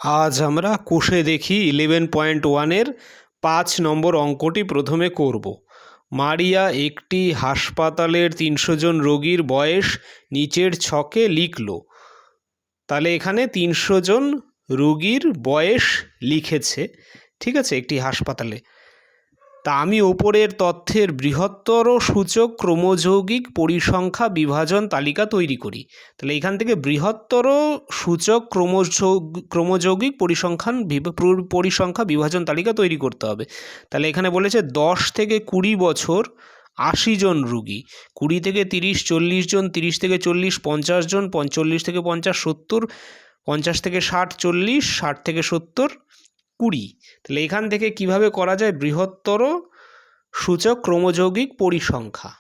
আজ আমরা কোষে দেখি 11.1-এর 5 নম্বর অঙ্কটি প্রথমে করব। মারিয়া একটি হাসপাতালের 300 জন রোগীর বয়স নিচের ছকে লিখল। তাহলে এখানে 300 জন রোগীর বয়স লিখেছে, ঠিক আছে, একটি হাসপাতালে। তা আমি ওপরের তথ্যের বৃহত্তর সূচক ক্রমযৌগিক পরিসংখ্যা বিভাজন তালিকা তৈরি করি। তাহলে এখান থেকে বৃহত্তর সূচক ক্রমযৌগিক পরিসংখ্যা বিভাজন তালিকা তৈরি করতে হবে। তাহলে এখানে বলেছে 10 থেকে 20 বছর 80 জন রুগী, 20 থেকে 30 40 জন, 30 থেকে 40 50 জন, 40 থেকে 50 70, 50 থেকে 60 40, 60 থেকে 70 20। তাহলে এখান থেকে কিভাবে করা যায় বৃহত্তর সূচক ক্রমযৌগিক পরিসংখ্যা।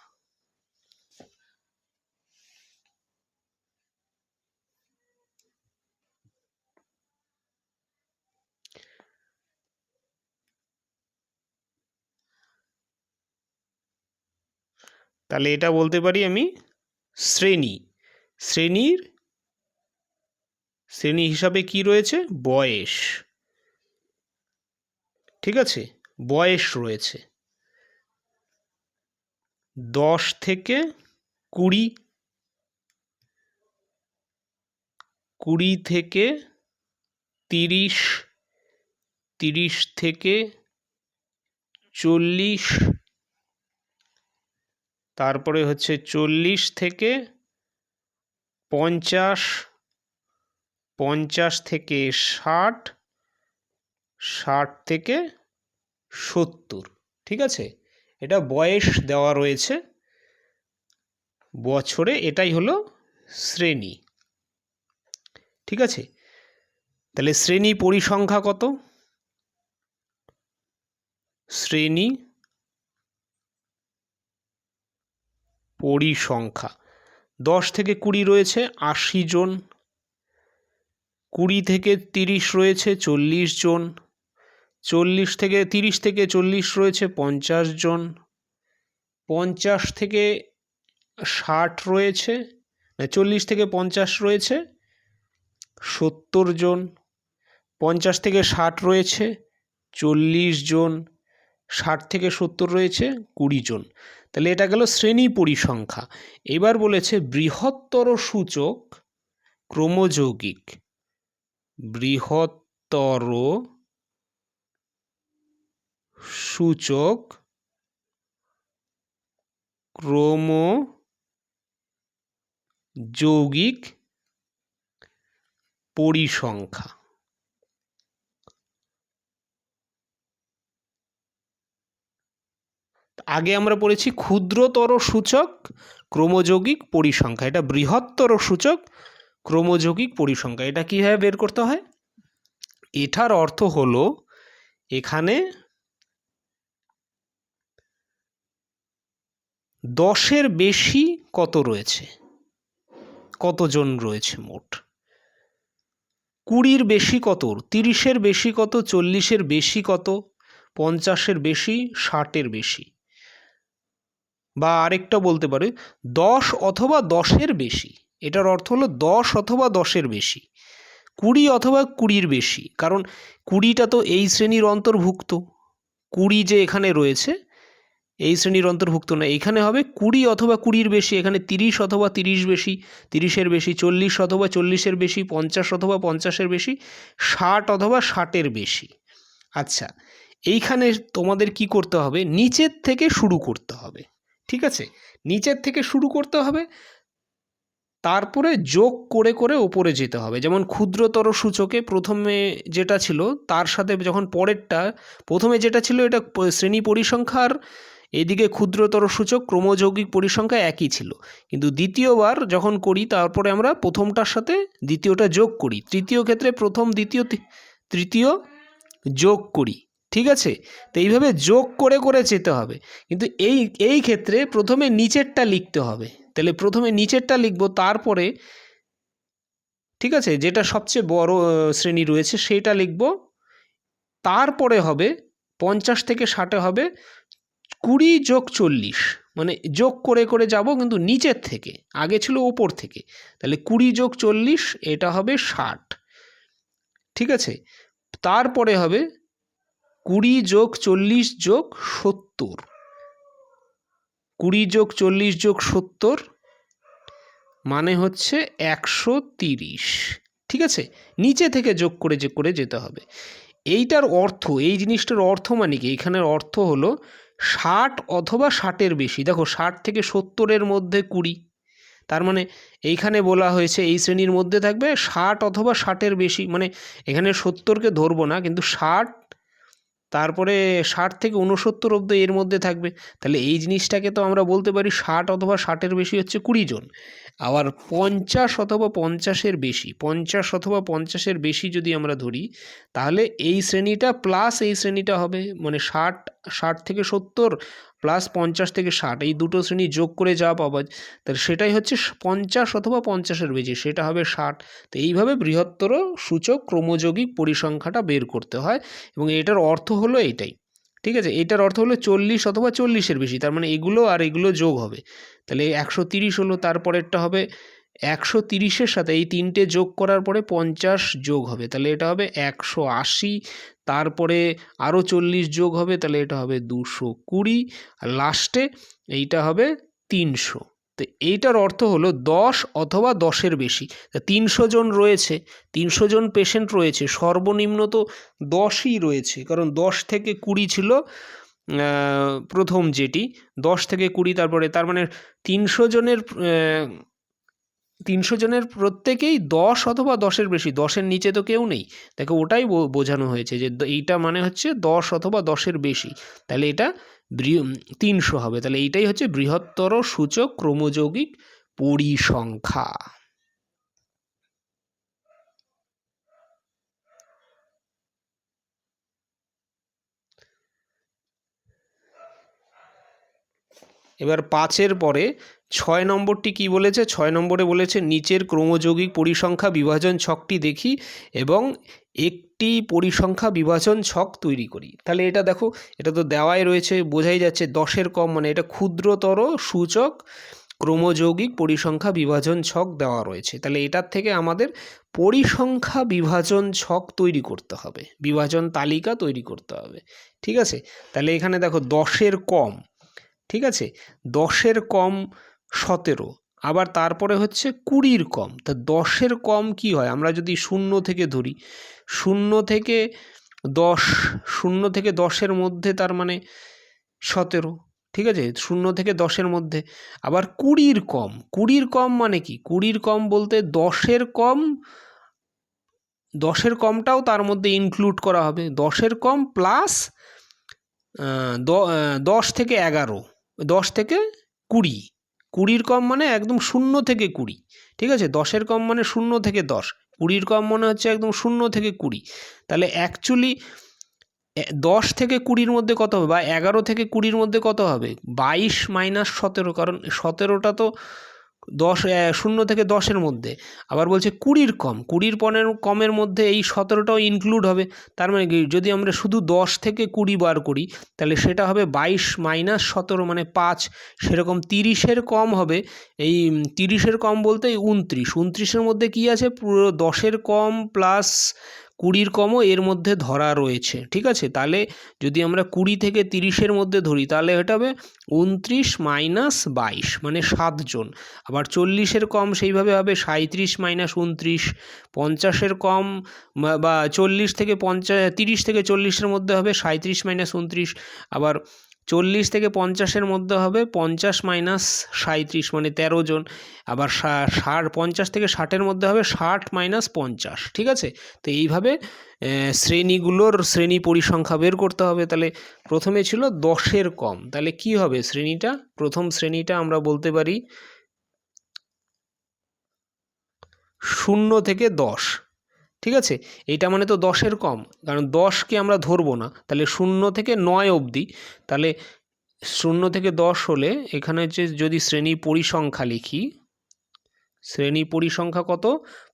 তাহলে এটা বলতে পারি আমি শ্রেণী হিসাবে কি রয়েছে, বয়স, ঠিক আছে, বয়স রয়েছে 10 থেকে 20, 20 থেকে 30, 30 থেকে 40, তারপরে হচ্ছে 40 থেকে 50, 50 থেকে 60, 60 থেকে 70, ঠিক আছে। এটা বয়স দেওয়া রয়েছে বছরে, এটাই হলো শ্রেণী, ঠিক আছে। তাহলে শ্রেণী পরিসংখ্যা কত? শ্রেণী পরিসংখ্যা 10 থেকে 20 রয়েছে 80 জন, 20 থেকে 30 রয়েছে 40 জন, 30 থেকে 40 রয়েছে 50 জন, 50 থেকে 60 রয়েছে, 40 থেকে 50 রয়েছে 70 জন, 50 থেকে 60 রয়েছে 40 জন, 60 থেকে 70 রয়েছে 20 জন। তাহলে এটা গেল শ্রেণী পরিসংখ্যা। এবার বলেছে বৃহত্তর সূচক ক্রমযৌগিক, বৃহত্তর সূচক ক্রমযৌগিক পরিসংখ্যা। আগে আমরা পড়েছি ক্ষুদ্রতর সূচক ক্রমযৌগিক পরিসংখ্যা, এটা বৃহত্তর সূচক ক্রমযৌগিক পরিসংখ্যা। এটা কীভাবে বের করতে হয়? এটার অর্থ হলো এখানে 10-এর বেশি কত রয়েছে, কতজন রয়েছে মোট, 20-র বেশি কত, 30-এর বেশি কত, 40-এর বেশি কত, 50-এর বেশি, 60-এর বেশি। বা আরেকটা বলতে পারে 10 অথবা 10-এর বেশি। এটার অর্থ হলো 10 অথবা 10-এর বেশি, 20 অথবা 20-র বেশি। কারণ 20টা তো এই শ্রেণীর অন্তর্ভুক্ত, 20 যে এখানে রয়েছে এই শ্রেণীর অন্তর্ভুক্ত না, এখানে হবে 20 অথবা 20-র বেশি। এখানে 30 অথবা 30 বেশি, 30-এর বেশি, 40 অথবা 40-এর বেশি, 50 অথবা 50-এর বেশি, 60 অথবা 60-এর বেশি। আচ্ছা, এইখানে তোমাদের কি করতে হবে, নিচের থেকে শুরু করতে হবে, ঠিক আছে, নিচের থেকে শুরু করতে হবে, তারপরে যোগ করে করে ওপরে যেতে হবে। যেমন ক্ষুদ্রতর সূচকে প্রথমে যেটা ছিল তার সাথে যখন পরেরটা, প্রথমে যেটা ছিল এটা শ্রেণী পরিসংখ্যার, এদিকে ক্ষুদ্রতর সূচক ক্রমযৌগিক পরিসংখ্যা একই ছিল, কিন্তু দ্বিতীয়বার যখন করি তারপরে আমরা প্রথমটার সাথে দ্বিতীয়টা যোগ করি, তৃতীয় ক্ষেত্রে প্রথম দ্বিতীয় তৃতীয় যোগ করি, ঠিক আছে। তো এইভাবে যোগ করে করে যেতে হবে, কিন্তু এই ক্ষেত্রে প্রথমে নিচেরটা লিখতে হবে। তাহলে প্রথমে নিচেরটা লিখব, তারপরে, ঠিক আছে, যেটা সবচেয়ে বড় শ্রেণী রয়েছে সেইটা লিখব, তারপরে হবে 50 থেকে 60-এ হবে 20 যোগ 40, মানে যোগ করে করে যাব কিন্তু নিচের থেকে, আগে ছিল ওপর থেকে। তাহলে 20 যোগ 40 এটা হবে 60, ঠিক আছে, তারপরে হবে 20 যোগ 40 যোগ 70, 20 যোগ 40 যোগ 70 মানে হচ্ছে 130। ঠিক আছে, নিচে থেকে যোগ করে যেতে হবে। এইটার অর্থ, এই জিনিসটার অর্থ মানে কি, এখানের অর্থ হলো 60 অথবা 60-এর বেশি। দেখো 60 থেকে 70-এর মধ্যে 20, তার মানে এইখানে বলা হয়েছে এই শ্রেণীর মধ্যে থাকবে 60 অথবা 60-এর বেশি, মানে এখানে 70-কে ধরবো না, কিন্তু 60, তারপরে 60 থেকে 69 অবধি এর মধ্যে থাকবে। তাহলে এই জিনিসটাকে তো আমরা বলতে পারি 60 অথবা 60-এর বেশি হচ্ছে 20 জন। আবার 50 অথবা 50-এর বেশি, 50 অথবা 50-এর বেশি যদি আমরা ধরি, তাহলে এই শ্রেণীটা প্লাস এই শ্রেণীটা হবে, মানে 60 থেকে 70 প্লাস 50 থেকে 60, এই দুটো শ্রেণী যোগ করে যা পাবা, তাহলে সেটাই হচ্ছে 50 অথবা 50-এর বেশি, সেটা হবে 60। তো এইভাবে বৃহত্তর সূচক ক্রমযৌগিক পরিসংখ্যাটা বের করতে হয়, এবং এটার অর্থ হলো এটাই। ঠিক আছে, এটার অর্থ হলো 40 অথবা 40-এর বেশি, তার মানে এগুলো আর এগুলো যোগ হবে, তাহলে 130 হলো। তারপরেরটা হবে 130-এর সাথে এই তিনটে যোগ করার পরে 50 যোগ হবে, তাহলে এটা হবে 180। তারপরে আরও 40 যোগ হবে, তাহলে এটা হবে 220, আর লাস্টে এইটা হবে 300। তো এইটার অর্থ হলো 10 অথবা 10-এর বেশি। 300 জন রয়েছে, 300 জন পেশেন্ট রয়েছে, সর্বনিম্ন তো 10ই রয়েছে, কারণ 10 থেকে 20 ছিল প্রথম যেটি, 10 থেকে 20, তারপরে তার মানে 300 জনের প্রত্যেকেই 10 অথবা 10-এর বেশি, 10-এর নিচে তো কেউ নেই। দেখো ওটাই বোঝানো হয়েছে যে এইটা মানে হচ্ছে 10 অথবা 10-এর বেশি, তাহলে এটা 300 হবে। তাহলে এইটাই হচ্ছে বৃহত্তর সূচক ক্রমযৌগিক পরিসংখ্যা। এবার 5-এর পরে 6 নম্বরটি কি বলেছে? 6 নম্বরে বলেছে নিচের ক্রমযৌগিক পরিসংখ্যা বিভাজন ছকটি দেখি এবং একটি পরিসংখ্যা বিভাজন ছক তৈরি করি। তাহলে এটা দেখো, এটা তো দেওয়াই রয়েছে, বোঝাই যাচ্ছে 10-এর কম, মানে এটা ক্ষুদ্রতর সূচক ক্রমযৌগিক পরিসংখ্যা বিভাজন ছক দেওয়া রয়েছে। তাহলে এটার থেকে আমাদের পরিসংখ্যা বিভাজন ছক তৈরি করতে হবে, বিভাজন তালিকা তৈরি করতে হবে। ঠিক আছে, তাহলে এখানে দেখো 10-এর কম, ঠিক আছে, 10-এর কম 17, আবার তারপরে হচ্ছে 20-র কম। তা 10-এর কম কি হয়, আমরা যদি 0 থেকে ধরি, 0 থেকে 10, 0 থেকে 10-এর মধ্যে তার মানে 17, ঠিক আছে, 0 থেকে 10-এর মধ্যে। আবার 20-র কম, 20-র কম মানে কি, 20-র কম বলতে 10-এর কম, 10-এর কমটাও তার মধ্যে ইনক্লুড করা হবে, 10-এর কম প্লাস 10 থেকে 11, 10 থেকে 20, 20-র কম মানে একদম 0 থেকে 20, ঠিক আছে, 10-এর কম মানে 0 থেকে 10, 20-র কম মানে হচ্ছে একদম 0 থেকে 20। তাহলে অ্যাকচুয়ালি 10 থেকে 20-র মধ্যে কত হবে, বা 11 থেকে 20-র মধ্যে কত হবে, 22 মাইনাস 17, কারণ 17টা তো 0 থেকে 10-এর মধ্যে। আবার বলছে 20-র কম, 20-র কমের মধ্যে এই 17টাও ইনক্লুড হবে, তার মানে যদি আমরা শুধু 10 থেকে 20 বার করি, তাহলে সেটা হবে 22 মাইনাস 17 মানে 5। সেরকম 30-এর কম হবে, এই 30-এর কম বলতে 29, 29-এর মধ্যে কি আছে, পুরো 10-এর কম প্লাস 20-র কমও এর মধ্যে ধরা রয়েছে। ঠিক আছে, তাহলে যদি আমরা 20 থেকে 30-এর মধ্যে ধরি, তাহলে এটা হবে 29 মাইনাস 22 মানে 7 জন। আবার 40-এর কম সেইভাবে হবে 37 মাইনাস 29, 50-এর কম বা 40 থেকে 50, 30 থেকে 40-এর মধ্যে হবে 37 মাইনাস 29, আবার 40 থেকে 50-এর মধ্যে হবে 50 মাইনাস 37 মানে 13 জন, আবার 50 থেকে 60-এর মধ্যে হবে 60 মাইনাস 50। ঠিক আছে, তো এইভাবে শ্রেণীগুলোর শ্রেণী পরিসংখ্যা বের করতে হবে। তাহলে প্রথমে ছিল 10-এর কম, তাহলে কি হবে শ্রেণীটা, প্রথম শ্রেণীটা আমরা বলতে পারি 0 থেকে 10, ঠিক আছে, এইটা মানে তো 10-এর কম, কারণ 10কে আমরা ধরবো না, তাহলে 0 থেকে 9 অবধি। তাহলে 0 থেকে 10 হলে এখানে হচ্ছে যদি শ্রেণী পরিসংখ্যা লিখি, শ্রেণী পরিসংখ্যা কত,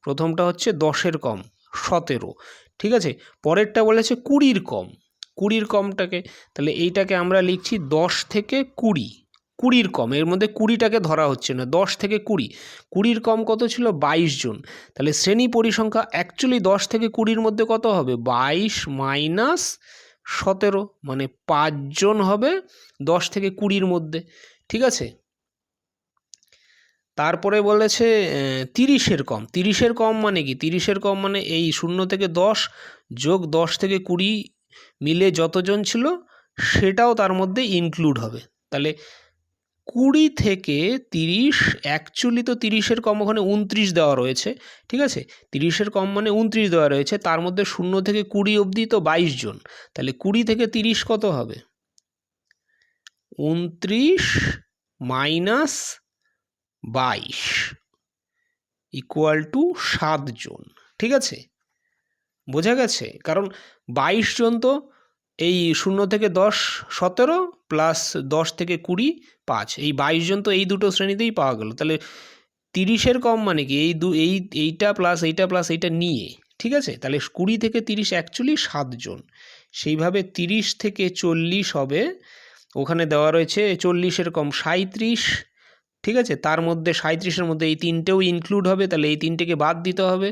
প্রথমটা হচ্ছে 10-এর কম 17, ঠিক আছে, পরেরটা বলেছে 20-র কম, 20-র কমটাকে, তাহলে এইটাকে আমরা লিখছি 10 থেকে 20, 20 কম, এর মধ্যে 20টাকে ধরা হচ্ছে না, 10 থেকে 20 কম কত ছিল 22 জন। তাহলে শ্রেণী পরিসংখ্যা অ্যাকচুয়ালি 10 থেকে 20-র মধ্যে কত হবে 22 মাইনাস 17, মানে 5 জন হবে 10 থেকে 20-র মধ্যে। ঠিক আছে, তারপরে বলেছে 30-এর কম। 30-এর কম মানে কি? 30-এর কম মানে এই 0 থেকে 10 যোগ 10 থেকে 20 মিলে যতজন ছিল সেটাও তার মধ্যে ইনক্লুড হবে। তাহলে 20 থেকে 30, অ্যাকচুয়ালি তো 30-এর কম ওখানে 29 দেওয়া রয়েছে। ঠিক আছে, 30-এর কম মানে 29 দেওয়া রয়েছে, তার মধ্যে 0 থেকে 20 অবধি তো 22 জন। তাহলে 20 থেকে 30 কত হবে 29 মাইনাস 22 ইকুয়াল টু 7 জন। ঠিক আছে, বোঝা গেছে? কারণ 22 জন তো এই 0 থেকে 10 17 প্লাস 10 থেকে 20 5, এই 22 জন তো এই দুটো শ্রেণীতেই পাওয়া গেল। তাহলে 30-এর কম মানে কি এইটা প্লাস এইটা প্লাস এইটা নিয়ে। ঠিক আছে, তাহলে 20 থেকে 30 অ্যাকচুয়ালি 7 জন। সেইভাবে 30 থেকে 40 হবে, ওখানে দেওয়া রয়েছে 40-এর কম 37। ঠিক আছে, তার মধ্যে 37-এর মধ্যে এই তিনটেও ইনক্লুড হবে, তাহলে এই তিনটেকে বাদ দিতে হবে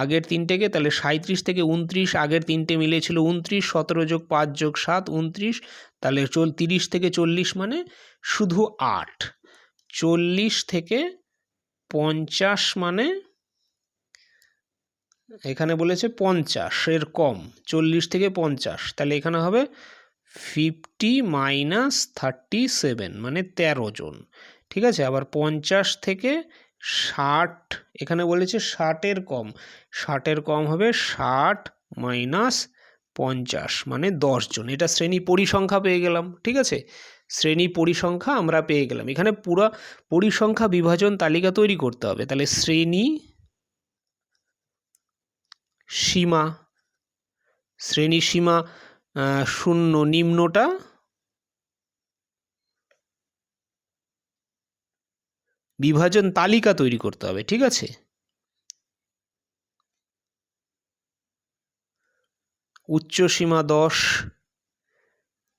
আগের তিনটেকে। তাহলে 37 থেকে 29, আগের তিনটে মিলে ছিল 29, 17 যোগ 5 যোগ 7 29, তাহলে 30 থেকে 40 মানে শুধু 8। 40 থেকে 50 মানে এখানে বলেছে 50-এর কম, 40 থেকে 50, তাহলে এখানে হবে 50 মাইনাস 37 মানে 13 জন। ঠিক আছে, আবার 50 থেকে 60, এখানে বলেছে 60-এর কম, 60-এর কম হবে 60 মাইনাস 50 মানে 10 জন। এটা শ্রেণী পরিসংখ্যা পেয়ে গেলাম। ঠিক আছে, শ্রেণী পরিসংখ্যা আমরা পেয়ে গেলাম। এখানে পুরো পরিসংখ্যা বিভাজন তালিকা তৈরি করতে হবে। তাহলে শ্রেণী সীমা, শ্রেণী সীমা 0 নিম্নটা বিভাজন তালিকা তৈরি করতে হবে। ঠিক আছে, উচ্চ সীমা 10,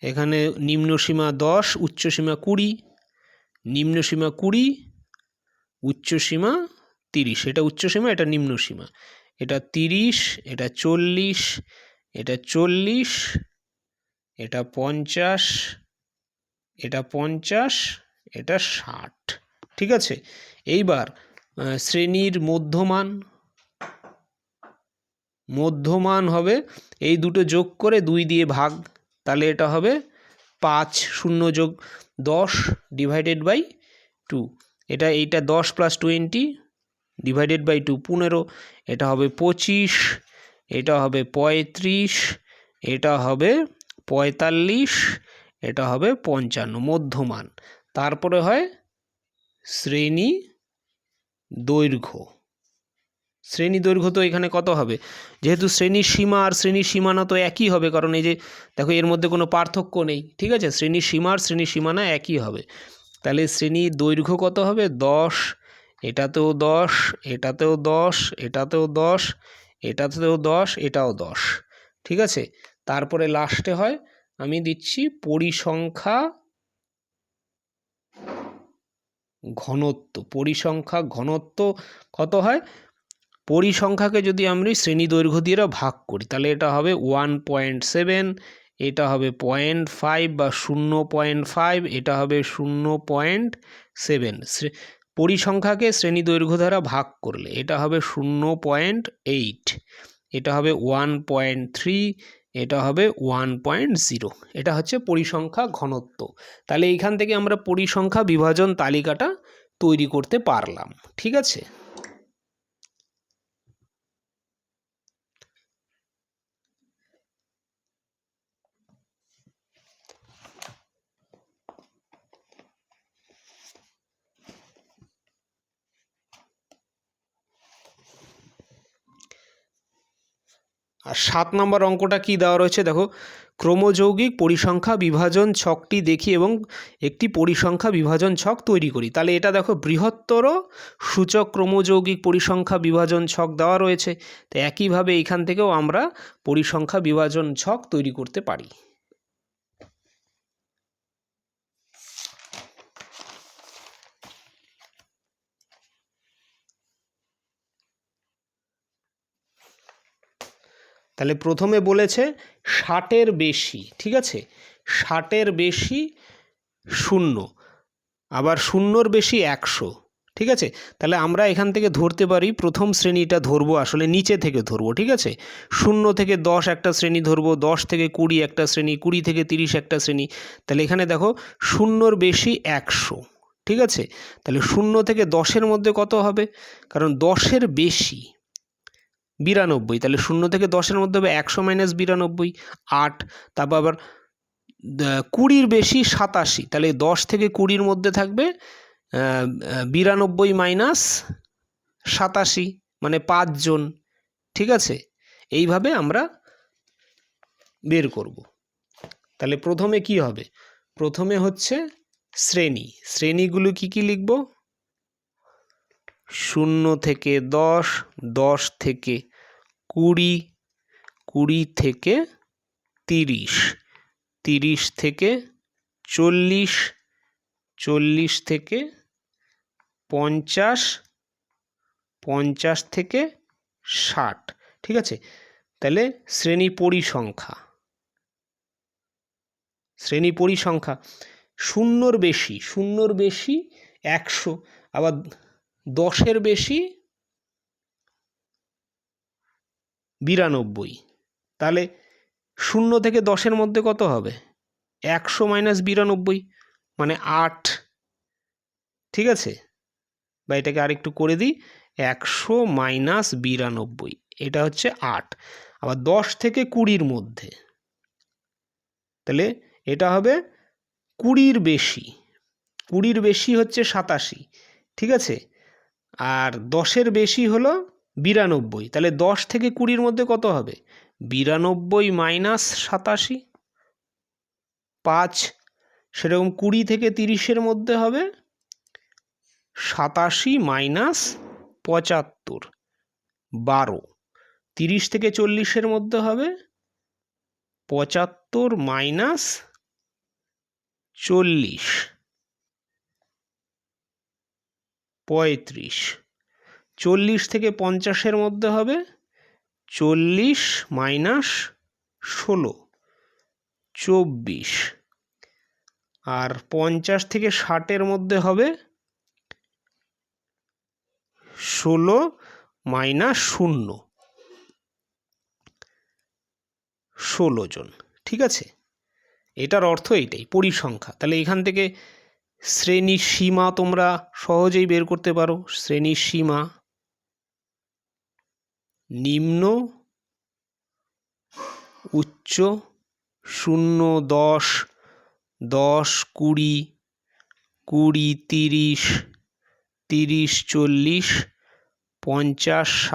এখানে নিম্ন সীমা 10, উচ্চ সীমা 20, নিম্ন সীমা 20, উচ্চ সীমা 30। এটা উচ্চ সীমা, এটা নিম্ন সীমা। এটা 30, এটা 40, এটা 40, এটা 50, এটা 50, এটা 60। ঠিক আছে, এইবার শ্রেণীর মধ্যমান হবে এই দুটো যোগ করে 2 দিয়ে ভাগ, তাহলে এটা হবে 5, 0 যোগ 10 ডিভাইডেড বাই 2, এইটা 10 প্লাস 20 ডিভাইডেড বাই 2 15, এটা হবে 25, এটা হবে 35, এটা হবে 45, এটা হবে 55 মধ্যমান। তারপরে হয় শ্রেণী দৈর্ঘ্য। শ্রেণী দৈর্ঘ্য তো এখানে কত হবে, যেহেতু শ্রেণীর সীমা আর শ্রেণীর সীমানা তো একই হবে, কারণ এই যে দেখো এর মধ্যে কোনো পার্থক্য নেই। ঠিক আছে, শ্রেণীর সীমা আর শ্রেণীর সীমানা একই হবে। তাহলে শ্রেণীর দৈর্ঘ্য কত হবে 10, এটাতেও 10, এটাতেও 10, এটাতেও 10, এটাতেও 10, এটাও 10। ঠিক আছে, তারপরে লাস্টে হয় আমি দিচ্ছি পরিসংখ্যা ঘনত্ব। পরিসংখ্যা ঘনত্ব কত হয়, পরিসংখ্যাকে যদি আমরা শ্রেণী দৈর্ঘ্য দিয়ে ভাগ করি তাহলে এটা হবে 1.7, এটা হবে 0.5 বা 0.5, এটা হবে 0.7। পরিসংখ্যাকে শ্রেণী দৈর্ঘ্য দ্বারা ভাগ করলে এটা হবে 0.8, এটা হবে 1.3, এটা হবে 1.0। এটা হচ্ছে পরিসংখ্যা ঘনত্ব। তাহলে এইখান থেকে আমরা পরিসংখ্যা বিভাজন তালিকাটা তৈরি করতে পারলাম। ঠিক আছে, আর 7 নম্বর অঙ্কটা কি দেওয়া রয়েছে দেখো, ক্রমযৌগিক পরিসংখ্যা বিভাজন ছকটি দেখি এবং একটি পরিসংখ্যা বিভাজন ছক তৈরি করি। তাহলে এটা দেখো বৃহত্তর সূচক ক্রমযৌগিক পরিসংখ্যা বিভাজন ছক দেওয়া রয়েছে, তো একইভাবে এখান থেকেও আমরা পরিসংখ্যা বিভাজন ছক তৈরি করতে পারি। তাহলে প্রথমে বলেছে 60-এর বেশি, ঠিক আছে, 60-এর বেশি 0, আবার 0-র বেশি 100, ঠিক আছে। তাহলে আমরা এখান থেকে ধরতে পারি, প্রথম শ্রেণীটা ধরবো আসলে নিচে থেকে ধরবো, ঠিক আছে। 0 থেকে 10 একটা শ্রেণী ধরবো, 10 থেকে 20 একটা শ্রেণী, 20 থেকে 30 একটা শ্রেণী। তাহলে এখানে দেখো 0-র বেশি 100, ঠিক আছে। তাহলে 0 থেকে 10-এর মধ্যে কত হবে, কারণ 10-এর বেশি 92, তাহলে 0 থেকে 10-এর মধ্যে হবে 100 মাইনাস 92, 8। তারপর আবার 20-র বেশি 87, তাহলে 10 থেকে 20-র মধ্যে থাকবে 92 মাইনাস 87, মানে 5 জন, ঠিক আছে। এইভাবে আমরা বের করব। তাহলে প্রথমে কি হবে, প্রথমে হচ্ছে শ্রেণী, শ্রেণীগুলো কি কি লিখব, 0 থেকে 10, 10 থেকে 20, 20 থেকে 30, 30 থেকে 40, 40 থেকে 50, 50 থেকে 60, ঠিক আছে। তাহলে শ্রেণী পরিসংখ্যা, শ্রেণী পরিসংখ্যা 0-র বেশি, 0-র বেশি 100, আবার 10-এর বেশি 92, তাহলে 0 থেকে 10-এর মধ্যে কত হবে, 100 মাইনাস 92, মানে 8, ঠিক আছে। বা এটাকে আরেকটু করে দিই, 100 মাইনাস 92, এটা হচ্ছে 8। আবার 10 থেকে 20-র মধ্যে, তাহলে এটা হবে 20-র বেশি, 20-র বেশি হচ্ছে 87, ঠিক আছে। আর 10-এর বেশি হলো 92, তাহলে 10 থেকে 20-র মধ্যে কত হবে, 92 মাইনাস 87, 5। সেরকম 20 থেকে 30-এর মধ্যে হবে 87 মাইনাস 75, 12। 30 থেকে 40-এর মধ্যে হবে 75 মাইনাস 40, 35। 40 থেকে 50-এর মধ্যে হবে 40 মাইনাস 16, 24। আর 50 থেকে 60-এর মধ্যে হবে 16 মাইনাস 0, 16 জন, ঠিক আছে। এটার অর্থ এইটাই, পরিসংখ্যা। তাহলে এখান থেকে শ্রেণীর সীমা তোমরা সহজেই বের করতে পারো। শ্রেণীর সীমা নিম্ন, উচ্চ, 0, 10, 10, 20, 20, 30, 30, 40, 50,